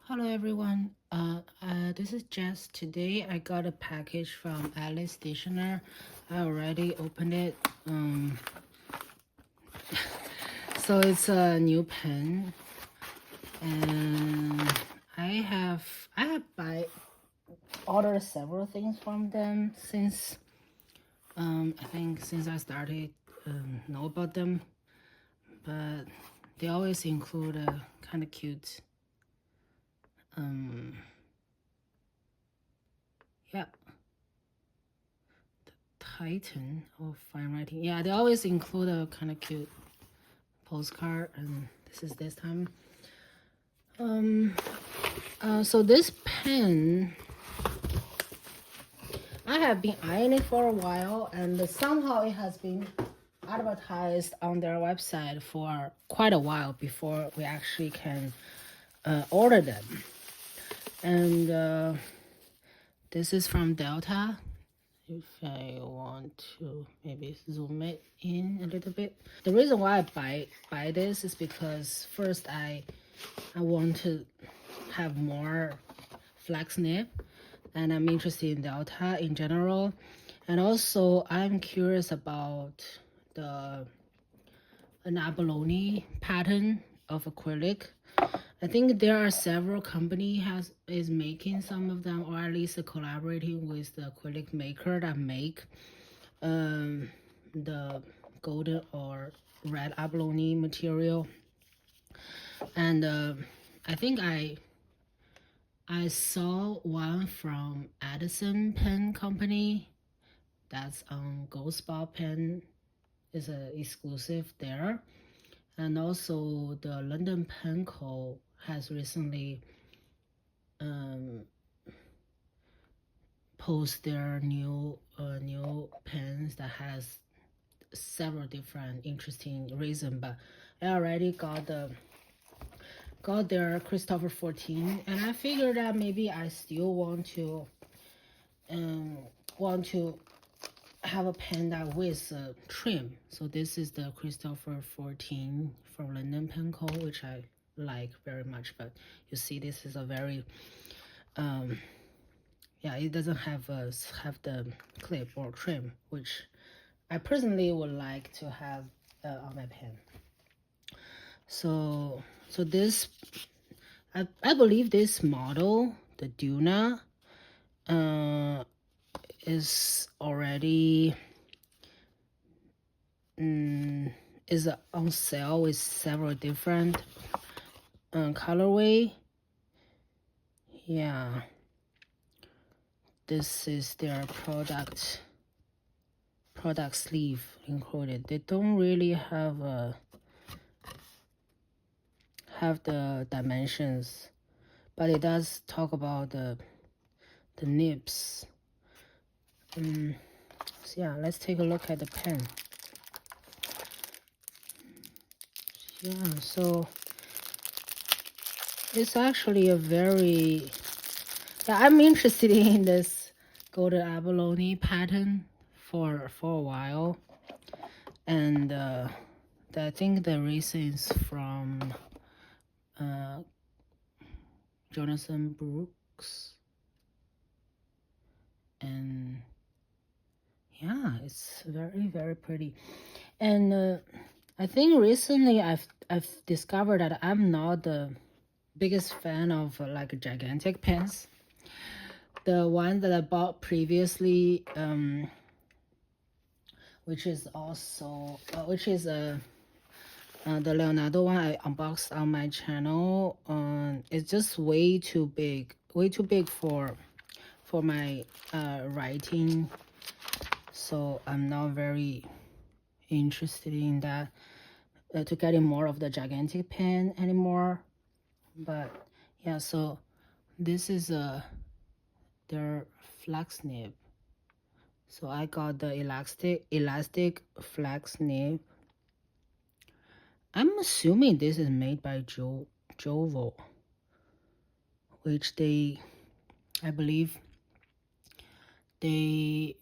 Hello everyone. This is Jess. Today I got a package from Alice Stationer. I already opened it. So it's a new pen, and I have ordered several things from them since I think since I started know about them, but they always include a kind of cute yeah, Titan of fine writing. Yeah, they always include a kind of cute postcard, and this time. So this pen, I have been eyeing it for a while, and somehow it has been advertised on their website for quite a while before we actually can order them. And this is from Delta. If I want to maybe zoom it in a little bit. The reason why I buy this is because first I want to have more flex nib, and I'm interested in Delta in general, and also I'm curious about an abalone pattern of acrylic. I think there are several companies is making some of them, or at least collaborating with the acrylic maker that make the golden or red abalone material. And I think I saw one from Edison Pen Company that's on Gold Spot Pen, is a exclusive there. And also the London Pen Co has recently post their new pens that has several different interesting reasons, but I already got their Christopher 14, and I figured that maybe I still want to have a pen that with trim. So this is the Christopher 14 from London Pen Co, which I like very much. But you see, this is a very yeah, it doesn't have the clip or trim, which I personally would like to have on my pen. So this, I believe this model, the Duna, is already is on sale with several different colorway. Yeah, this is their product sleeve included. They don't really have the dimensions, but it does talk about the nibs. So yeah, let's take a look at the pen. Yeah, so it's actually a very, yeah, I'm interested in this golden abalone pattern for a while, and I think the reason is from Jonathan Brooks, and yeah, it's very, very pretty. And I think recently I've discovered that I'm not the biggest fan of like gigantic pens. The one that I bought previously, which is also the Leonardo one I unboxed on my channel, it's just way too big for my writing, so I'm not very interested in that, to getting more of the gigantic pen anymore. But yeah, so this is their flex nib. So I got the elastic flex nib. I'm assuming this is made by Jovo, which I believe they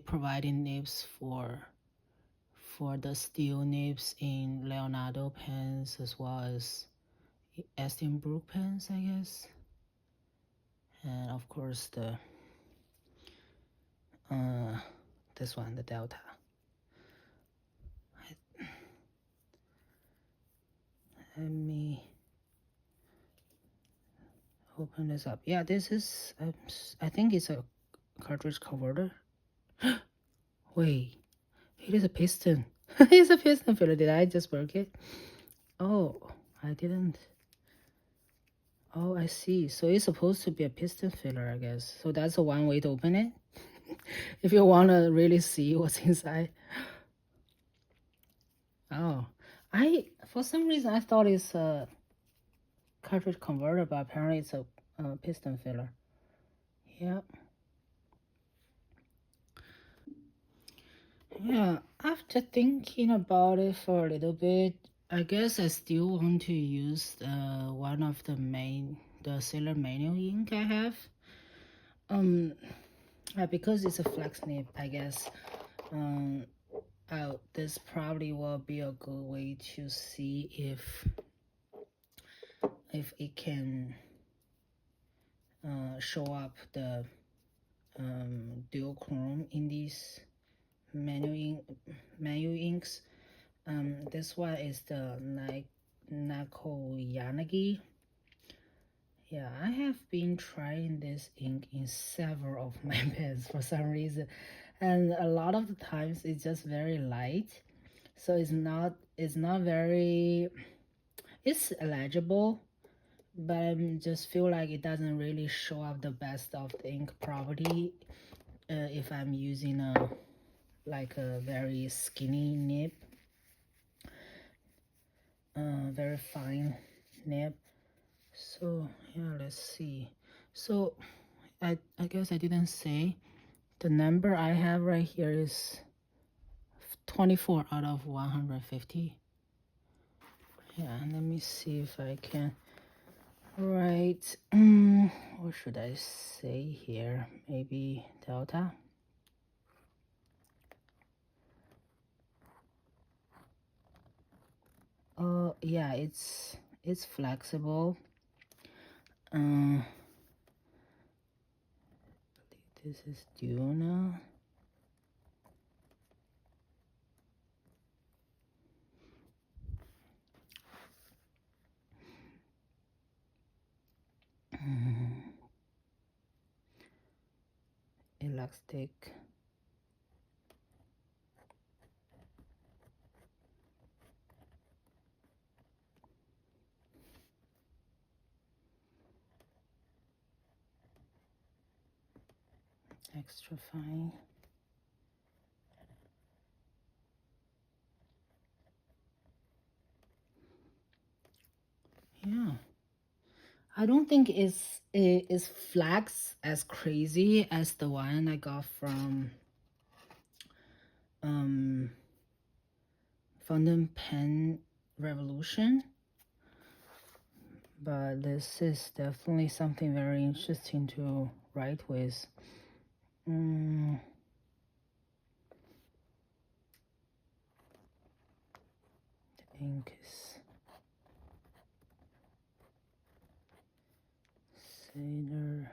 provided nibs for the steel nibs in Leonardo pens as well as Estenbrook pens, I guess. And of course the this one, the Delta. Let me open this up. Yeah, this is I think it's a cartridge converter. Wait, it is a piston. It's a piston filler. Did I just break it? Oh, I didn't. Oh, I see. So it's supposed to be a piston filler, I guess. So that's the one way to open it. If you want to really see what's inside. Oh, for some reason I thought it's a cartridge converter, but apparently it's a piston filler. Yeah. Yeah, after thinking about it for a little bit, I guess I still want to use one of the Sailor Manual ink I have. Because it's a flex nib, I guess. This probably will be a good way to see if it can show up the dual chrome in these manual inks. This one is the Nakoyanagi. Yeah, I have been trying this ink in several of my pens for some reason, and a lot of the times it's just very light, so it's not very, it's legible, but I just feel like it doesn't really show up the best of the ink property if I'm using a very skinny nib, very fine nib. So yeah, let's see. So I guess I didn't say the number I have right here is 24 out of 150. Yeah, let me see if I can write, what should I say here? Maybe Delta. Yeah, it's flexible. This is Duna. Elastic. Extra fine. Yeah, I don't think it's flax as crazy as the one I got from Fountain Pen Revolution, but this is definitely something very interesting to write with. The ink is Sailor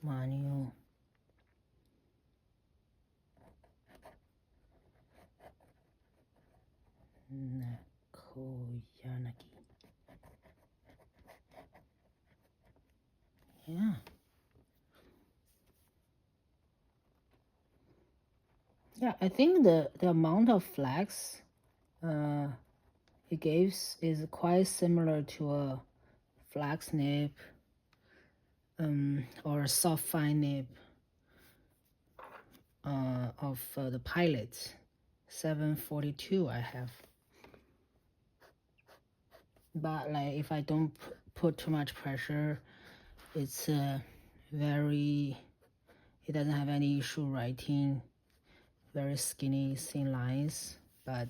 Manual. Nakoyanagi. Yeah. Yeah, I think the amount of flax it gives is quite similar to a flax nib or a soft fine nib of the Pilot 742 I have. But like if I don't put too much pressure, it's very, it doesn't have any issue writing very skinny thin lines. But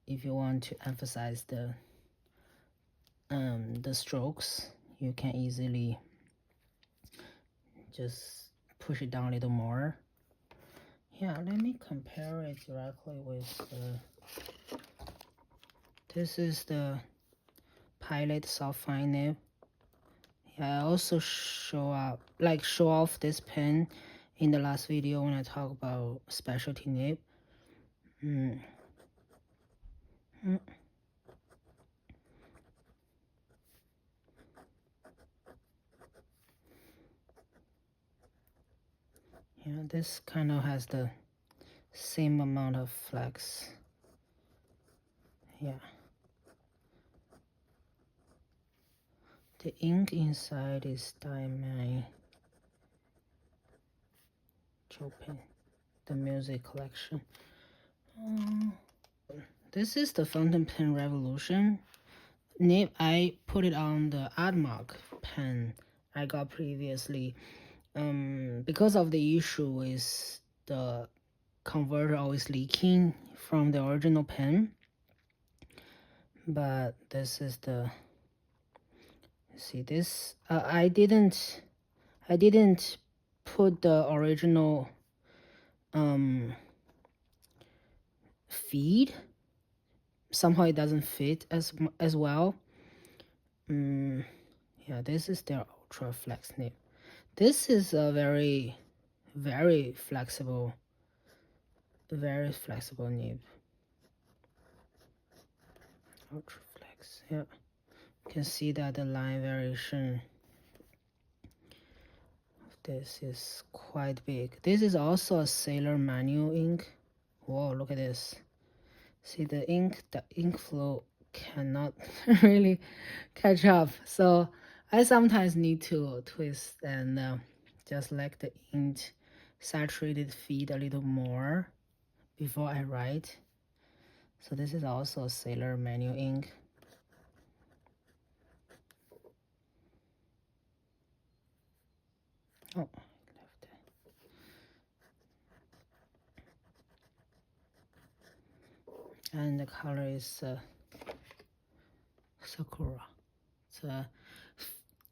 if you want to emphasize the strokes, you can easily just push it down a little more. Yeah, let me compare it directly with the, this is the Pilot soft fine nib. Yeah, I also show off this pen in the last video when I talk about specialty nib. Yeah, this kind of has the same amount of flex. Yeah. The ink inside is diamond Chopin, the music collection. This is the fountain pen revolution. Nib, I put it on the Admark pen I got previously. Because of the issue with the converter always leaking from the original pen. But this is the, see this, I didn't put the original feed. Somehow it doesn't fit as well. Yeah, this is their ultra flex nib. This is a very flexible nib. Ultra flex. Yeah, you can see that the line variation of this is quite big. This is also a Sailor manual ink. Whoa, look at this. See the ink flow cannot really catch up. So I sometimes need to twist and just let the ink saturated feed a little more before I write. So this is also Sailor manual ink. Oh, left it. And the color is Sakura.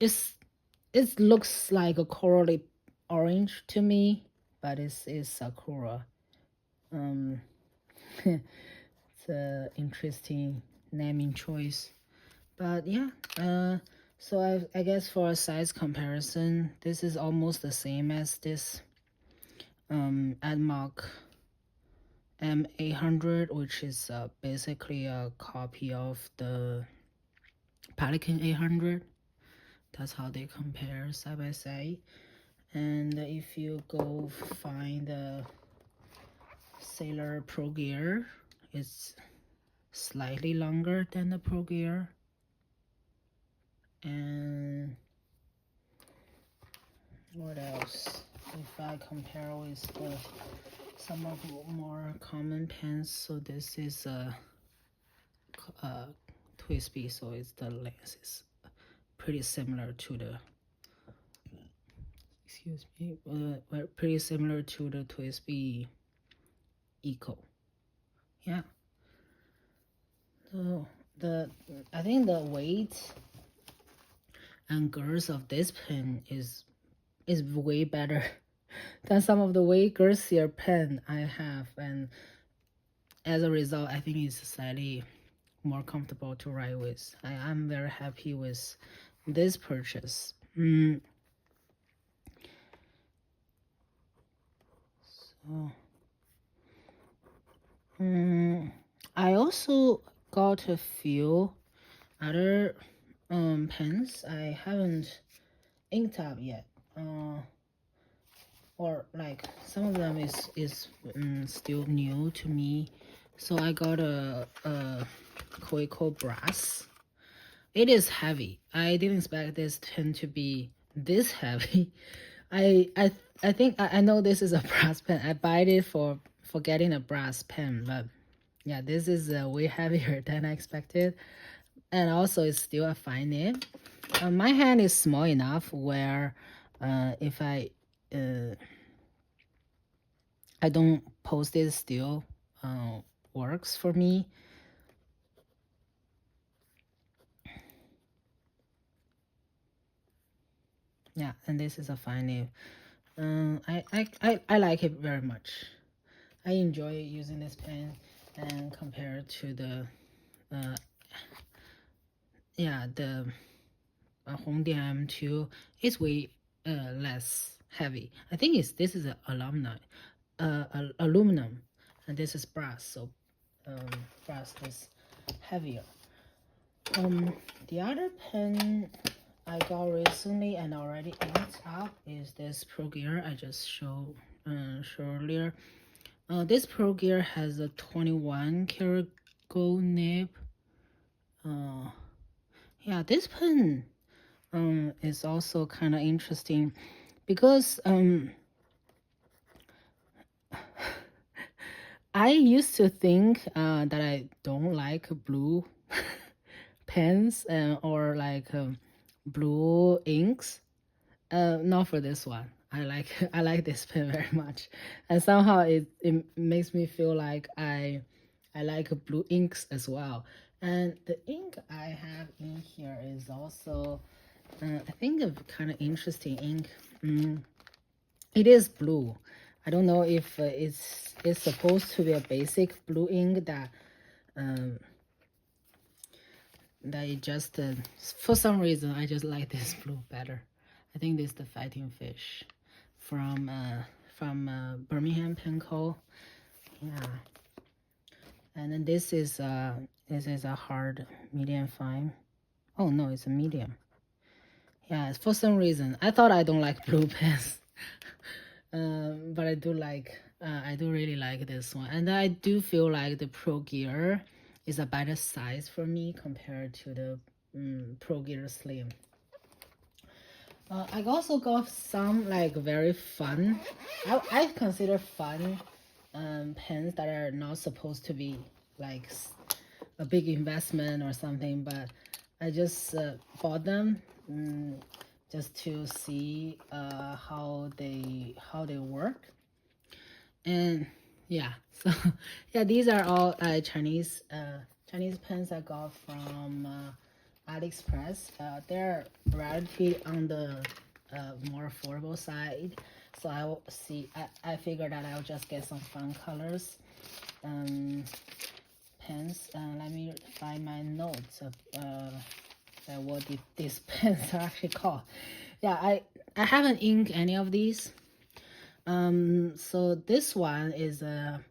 It looks like a corally orange to me, but it's Sakura. It's an interesting naming choice. But yeah, so I guess for a size comparison, this is almost the same as this Admark M800, which is basically a copy of the Pelican 800. That's how they compare side by side. And if you go find the Sailor Pro Gear, it's slightly longer than the Pro Gear. And what else? If I compare with some of the more common pens, so this is a Twisby, so it's the length is pretty similar to the, excuse me, pretty similar to the Twisby Eco. Yeah. So I think the weight and girth of this pen is way better than some of the way girthier pen I have, and as a result, I think it's slightly more comfortable to write with. I'm very happy with this purchase. So, I also got a few other pens I haven't inked up yet. Or like some of them is still new to me. So I got a Kaweco Brass. It is heavy. I didn't expect this pen to be this heavy. I think I know this is a brass pen. I buy it for getting a brass pen, but yeah, this is way heavier than I expected. And also it's still a fine nib. My hand is small enough where if I don't post it, still works for me. Yeah, and this is a fine nib. I like it very much. I enjoy using this pen, and compared to the the Hongdian M2, it's way less heavy. I think this is aluminum, and this is brass, so brass is heavier. The other pen I got recently and already inked up is this Pro Gear I just showed earlier. This Pro Gear has a 21 karat gold nib. Yeah, this pen is also kind of interesting because I used to think that I don't like blue pens or like blue inks. Not for this one. I like this pen very much, and somehow it makes me feel like I like blue inks as well. And the ink I have in here is also I think a kind of interesting ink. It is blue. I don't know if it's supposed to be a basic blue ink that it just for some reason I just like this blue better. I think this is the Fighting Fish from Birmingham Pen Co. Yeah, and then this is a hard medium fine. Oh no, it's a medium. Yeah, for some reason I thought I don't like blue pens. But I do really like this one, and I do feel like the Pro Gear is a better size for me compared to the Pro Gear Slim. I also got some like very fun, I consider fun pens that are not supposed to be like a big investment or something, but I just bought them just to see how they work. And yeah, so yeah, these are all Chinese pens I got from AliExpress. They're relatively on the more affordable side, so I will see. I figured that I'll just get some fun colors pens. Let me find my notes of what these pens are actually called. Yeah, I haven't inked any of these. So this one is a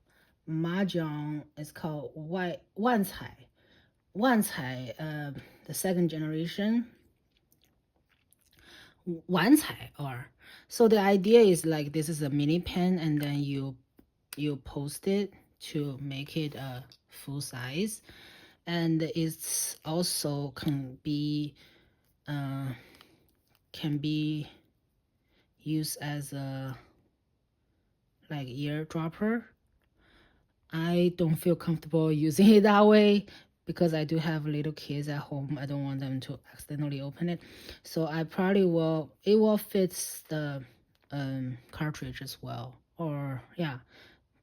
Majohn. It's called Wancai. The second generation. Wancai, or so the idea is like this is a mini pen, and then you post it to make it a full size, and it's also can be used as a like eardropper. I don't feel comfortable using it that way because I do have little kids at home. I don't want them to accidentally open it, so I probably will. It will fit the cartridge as well, or yeah,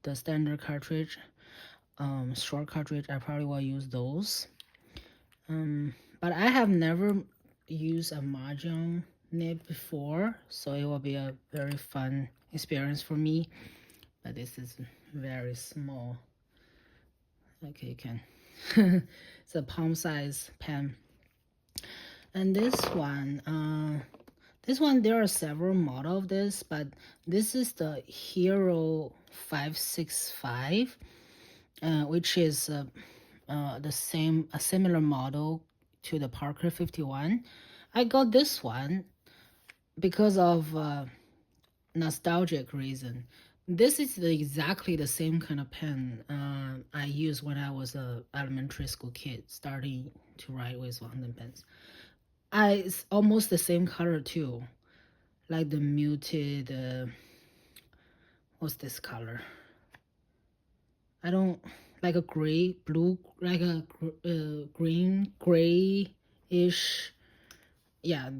the standard cartridge, short cartridge. I probably will use those. But I have never used a Majohn nib before, so it will be a very fun experience for me. But this is very small. Okay, you can. It's a palm size pen. And this one, there are several models of this, but this is the Hero 565, which is a similar model to the Parker 51. I got this one because of nostalgic reason. This is exactly the same kind of pen I used when I was a elementary school kid, starting to write with fountain pens. It's almost the same color too, like the muted. What's this color? I don't like a gray, blue, like a green, grayish. Yeah,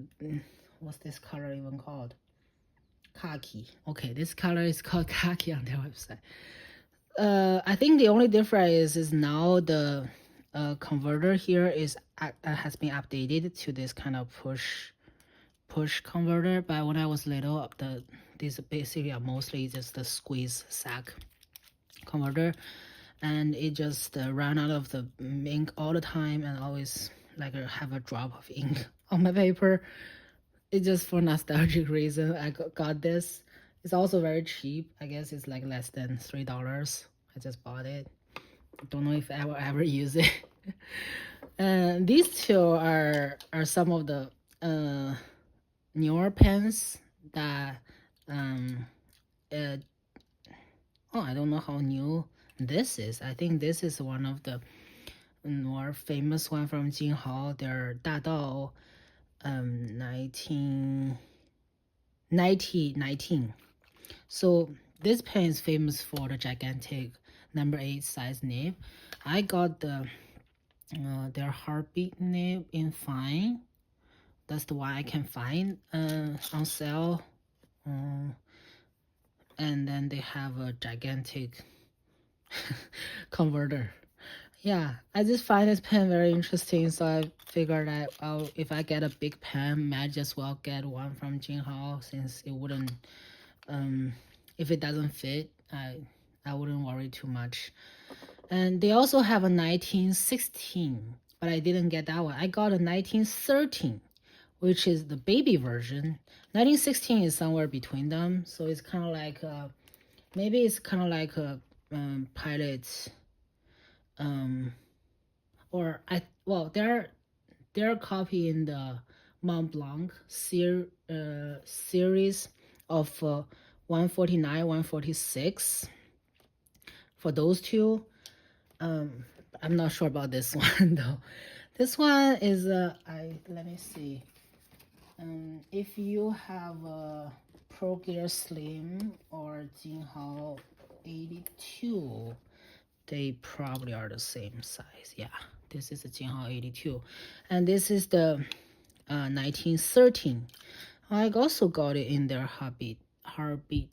what's this color even called? Khaki. Okay, this color is called khaki on their website. I think the only difference is now the converter here has been updated to this kind of push converter. But when I was little, these basically are mostly just the squeeze sack converter, and it just ran out of the ink all the time, and always like have a drop of ink on my paper. It's just for nostalgic reason I got this. It's also very cheap. I guess it's like less than $3. I just bought it. Don't know if I will ever use it. And these two are some of the newer pens that I don't know how new this is. I think this is one of the more famous one from Jinhao. Their 大道 1919. So this pen is famous for the gigantic number 8 size nib. I got the their heartbeat nib in fine. That's the one I can find on sale. And then they have a gigantic converter. Yeah, I just find this pen very interesting, so I figured that if I get a big pen, might just well get one from Jinhao, since it wouldn't, if it doesn't fit, I wouldn't worry too much. And they also have a 1916, but I didn't get that one. I got a 1913, which is the baby version. 1916 is somewhere between them, so it's kind of like maybe it's kind of like a pilot, or they're copying the Mont Blanc series of 149, 146 for those two. I'm not sure about this one though. This one is let me see. If you have a Pro Gear Slim or Jinhao 82, they probably are the same size. Yeah, this is a Jinhao 82, and this is the 1913. I also got it in their heartbeat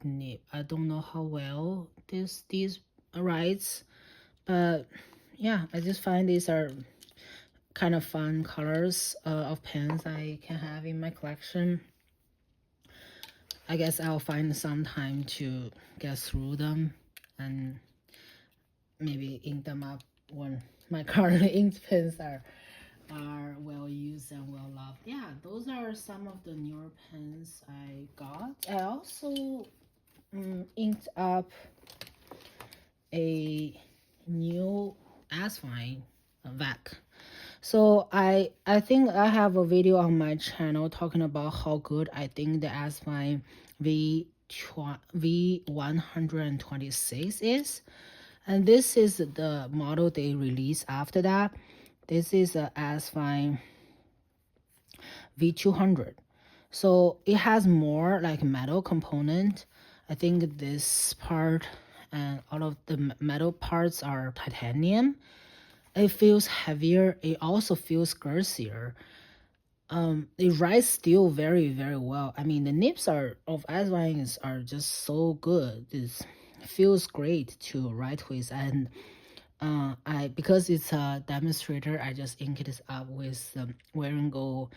nib. I don't know how well these writes, but yeah, I just find these are kind of fun colors of pens I can have in my collection. I guess I'll find some time to get through them and maybe ink them up when my current ink pens are well used and well loved. Yeah, those are some of the newer pens I got. I also inked up a new Asvine vac. So I think I have a video on my channel talking about how good I think the Asvine V126 is. And this is the model they released after that. This is a Asvine V200. So it has more like metal component. I think this part and all of the metal parts are titanium. It feels heavier. It also feels girthier. It writes still very, very well. I mean, the nibs of Asvine are just so good. It feels great to write with, and because it's a demonstrator, I just inked it up with Waringo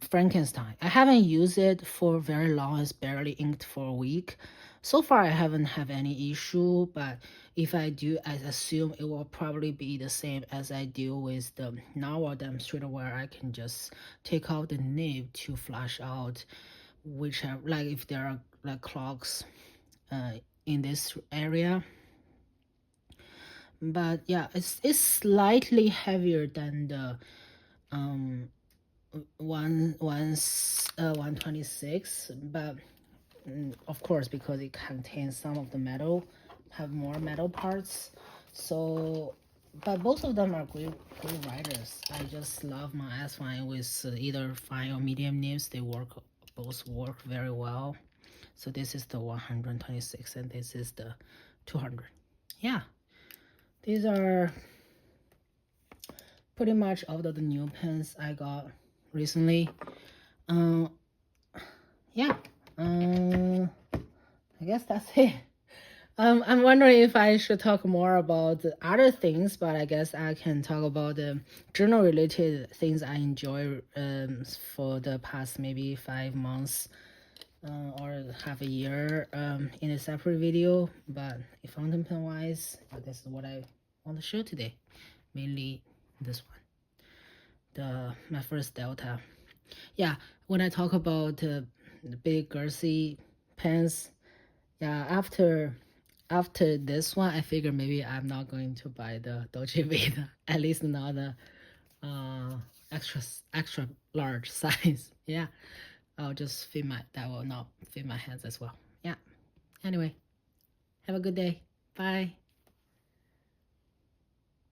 Frankenstein. I haven't used it for very long. It's barely inked for a week. So far, I haven't had any issue, but if I do, I assume it will probably be the same as I deal with the narwhal demonstrator, where I can just take out the nib to flush out whichever, like if there are like clogs in this area. But yeah, it's slightly heavier than the 126, but of course, because it contains some of the metal, have more metal parts. So, but both of them are great writers. I just love my Asvine with either fine or medium nibs. They both work very well. So this is the 126 and this is the 200. Yeah, these are pretty much all of the new pens I got recently. Yeah, I guess that's it. I'm wondering if I should talk more about the other things, but I guess I can talk about the journal related things I enjoy for the past maybe 5 months. or half a year in a separate video, but fountain pen wise, this is what I want to show today. Mainly this one, my first Delta. Yeah, when I talk about the big girthy pens, yeah, after this one, I figure maybe I'm not going to buy the Dolce Vita, at least not the extra large size. Yeah, I'll just fit that will not fit my hands as well. Yeah. Anyway, have a good day. Bye.